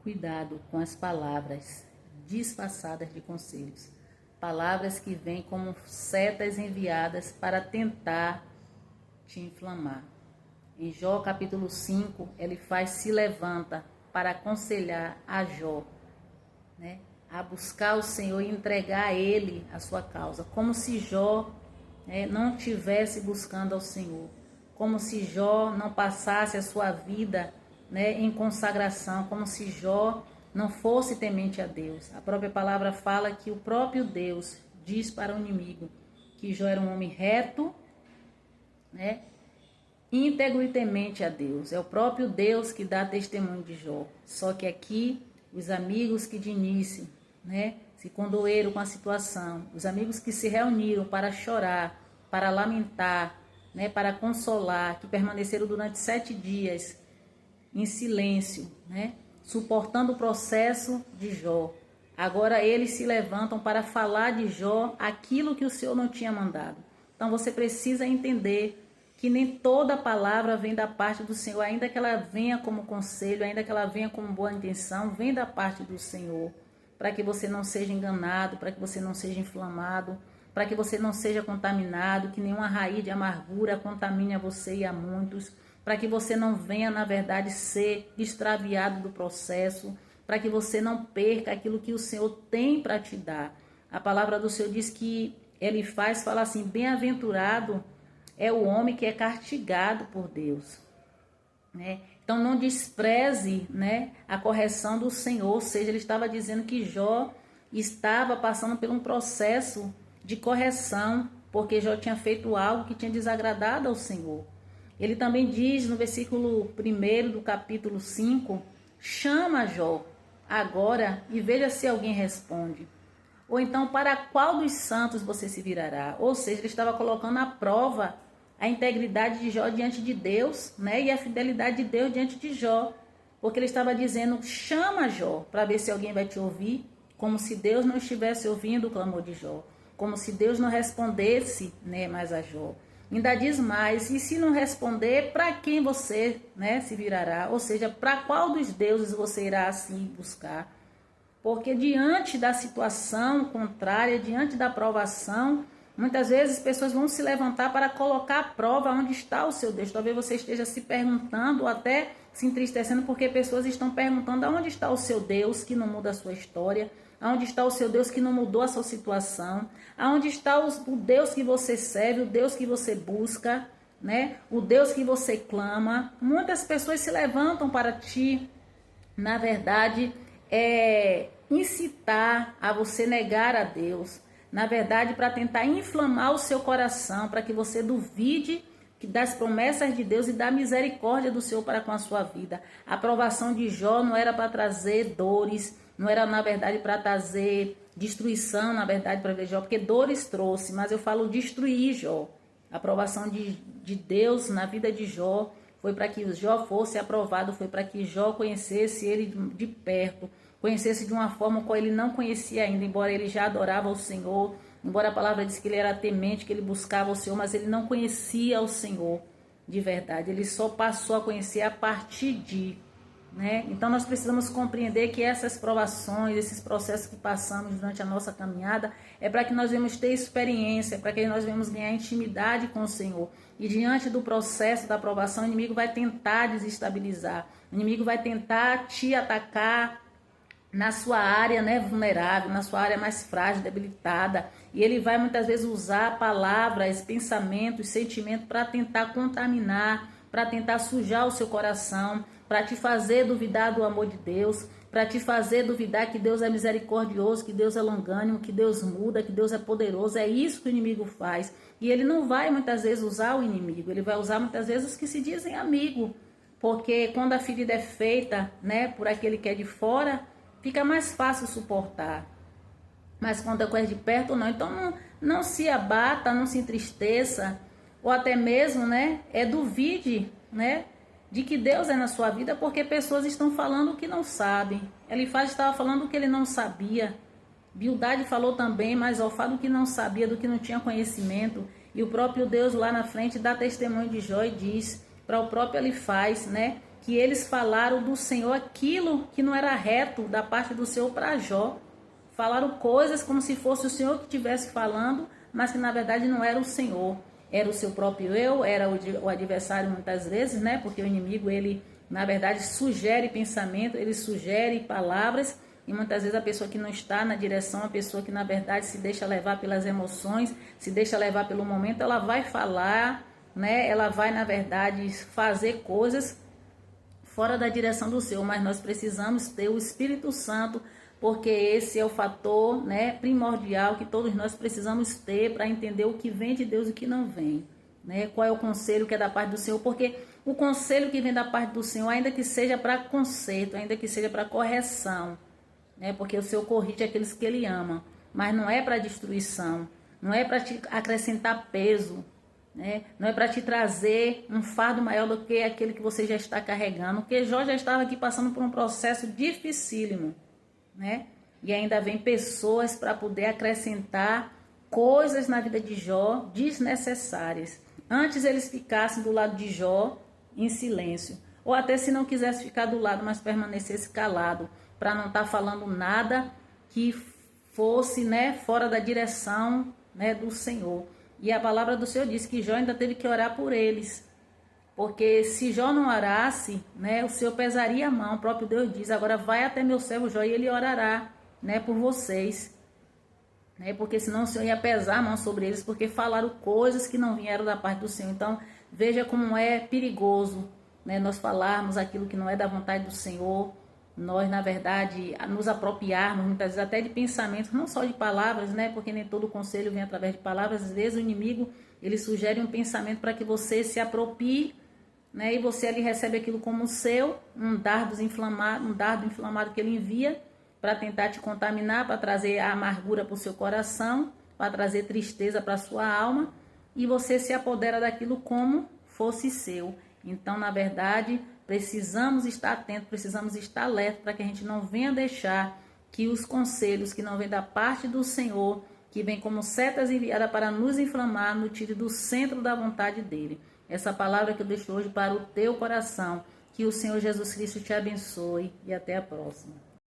Cuidado com as palavras disfarçadas de conselhos. Palavras que vêm como setas enviadas para tentar te inflamar. Em Jó capítulo 5, ele se levanta para aconselhar a Jó, né, a buscar o Senhor e entregar a Ele a sua causa. Como se Jó não estivesse buscando ao Senhor. Como se Jó não passasse a sua vida em consagração. Como se Jó não fosse temente a Deus. A própria palavra fala que o próprio Deus diz para o inimigo que Jó era um homem reto, íntegro e temente a Deus. É o próprio Deus que dá testemunho de Jó. Só que aqui, os amigos que de início, se condoeram com a situação, os amigos que se reuniram para chorar, para lamentar, para consolar, que permaneceram durante 7 dias em silêncio, suportando o processo de Jó. Agora eles se levantam para falar de Jó aquilo que o Senhor não tinha mandado. Então você precisa entender que nem toda palavra vem da parte do Senhor, ainda que ela venha como conselho, ainda que ela venha como boa intenção, vem da parte do Senhor, para que você não seja enganado, para que você não seja inflamado, para que você não seja contaminado, que nenhuma raiz de amargura contamine a você e a muitos, para que você não venha, na verdade, ser extraviado do processo, para que você não perca aquilo que o Senhor tem para te dar. A palavra do Senhor diz que ele fala assim, bem-aventurado é o homem que é castigado por Deus. Então não despreze a correção do Senhor, ou seja, ele estava dizendo que Jó estava passando por um processo de correção, porque Jó tinha feito algo que tinha desagradado ao Senhor. Ele também diz no versículo 1 do capítulo 5, chama Jó agora e veja se alguém responde. Ou então, para qual dos santos você se virará? Ou seja, ele estava colocando à prova a integridade de Jó diante de Deus, e a fidelidade de Deus diante de Jó. Porque ele estava dizendo, chama Jó, para ver se alguém vai te ouvir, como se Deus não estivesse ouvindo o clamor de Jó. Como se Deus não respondesse mais a Jó. Ainda diz mais, e se não responder, para quem você se virará? Ou seja, para qual dos deuses você irá assim buscar? Porque diante da situação contrária, diante da provação, muitas vezes pessoas vão se levantar para colocar à prova onde está o seu Deus. Talvez você esteja se perguntando ou até se entristecendo porque pessoas estão perguntando aonde está o seu Deus que não muda a sua história, aonde está o seu Deus que não mudou a sua situação, aonde está o Deus que você serve, o Deus que você busca, o Deus que você clama. Muitas pessoas se levantam para ti, na verdade, incitar a você negar a Deus, na verdade, para tentar inflamar o seu coração, para que você duvide das promessas de Deus e da misericórdia do Senhor para com a sua vida. A aprovação de Jó não era para trazer dores, não era, na verdade, para trazer destruição, na verdade, para Jó, porque dores trouxe, mas eu falo destruir Jó. A aprovação de Deus na vida de Jó foi para que Jó fosse aprovado, foi para que Jó conhecesse ele de perto, conhecesse de uma forma qual ele não conhecia ainda, embora ele já adorava o Senhor, embora a palavra diz que ele era temente, que ele buscava o Senhor, mas ele não conhecia o Senhor de verdade, ele só passou a conhecer a partir de, Então nós precisamos compreender que essas provações, esses processos que passamos durante a nossa caminhada, é para que nós venhamos ter experiência, para que nós venhamos ganhar intimidade com o Senhor. E diante do processo da provação, o inimigo vai tentar desestabilizar, o inimigo vai tentar te atacar na sua área vulnerável, na sua área mais frágil, debilitada. E ele vai muitas vezes usar palavras, pensamentos, sentimentos para tentar contaminar, para tentar sujar o seu coração, para te fazer duvidar do amor de Deus, para te fazer duvidar que Deus é misericordioso, que Deus é longânimo, que Deus muda, que Deus é poderoso. É isso que o inimigo faz. E ele não vai muitas vezes usar o inimigo, ele vai usar muitas vezes os que se dizem amigo. Porque quando a ferida é feita por aquele que é de fora, fica mais fácil suportar. Mas quando é coisa de perto, não. Então não se abata, não se entristeça, ou até mesmo duvide de que Deus é na sua vida, porque pessoas estão falando o que não sabem. Elifaz estava falando o que ele não sabia. Bildade falou também, mas Zofar do que não sabia, do que não tinha conhecimento. E o próprio Deus lá na frente dá testemunho de Jó e diz para o próprio Elifaz, que eles falaram do Senhor aquilo que não era reto da parte do Senhor para Jó. Falaram coisas como se fosse o Senhor que estivesse falando, mas que na verdade não era o Senhor. Era o seu próprio eu, era o adversário muitas vezes, né? Porque o inimigo, ele na verdade sugere pensamento, ele sugere palavras, e muitas vezes a pessoa que não está na direção, a pessoa que na verdade se deixa levar pelas emoções, se deixa levar pelo momento, ela vai falar, né? Ela vai na verdade fazer coisas fora da direção do Senhor, mas nós precisamos ter o Espírito Santo, porque esse é o fator, né, primordial que todos nós precisamos ter para entender o que vem de Deus e o que não vem, né? Qual é o conselho que é da parte do Senhor, porque o conselho que vem da parte do Senhor, ainda que seja para conserto, ainda que seja para correção, né? Porque o Senhor corrige aqueles que Ele ama, mas não é para destruição, não é para te acrescentar peso, né? Não é para te trazer um fardo maior do que aquele que você já está carregando, porque Jó já estava aqui passando por um processo dificílimo, né? E ainda vem pessoas para poder acrescentar coisas na vida de Jó desnecessárias. Antes eles ficassem do lado de Jó em silêncio, ou até se não quisesse ficar do lado, mas permanecesse calado, para não estar falando nada que fosse, né, fora da direção, né, do Senhor. E a palavra do Senhor diz que Jó ainda teve que orar por eles, porque se Jó não orasse, né, o Senhor pesaria a mão. O próprio Deus diz: agora vai até meu servo Jó e ele orará, né, por vocês, né, porque senão o Senhor ia pesar a mão sobre eles, porque falaram coisas que não vieram da parte do Senhor. Então veja como é perigoso, né, nós falarmos aquilo que não é da vontade do Senhor, nós na verdade nos apropriarmos muitas vezes até de pensamentos, não só de palavras, né, porque nem todo conselho vem através de palavras. Às vezes o inimigo, ele sugere um pensamento para que você se aproprie, né, e você ali recebe aquilo como seu, um dardo inflamado que ele envia para tentar te contaminar, para trazer a amargura para o seu coração, para trazer tristeza para a sua alma, e você se apodera daquilo como fosse seu. Então, na verdade, precisamos estar atentos, precisamos estar alerta para que a gente não venha deixar que os conselhos que não vêm da parte do Senhor, que vem como setas enviadas para nos inflamar, nos tire do centro da vontade dele. Essa palavra que eu deixo hoje para o teu coração. Que o Senhor Jesus Cristo te abençoe e até a próxima.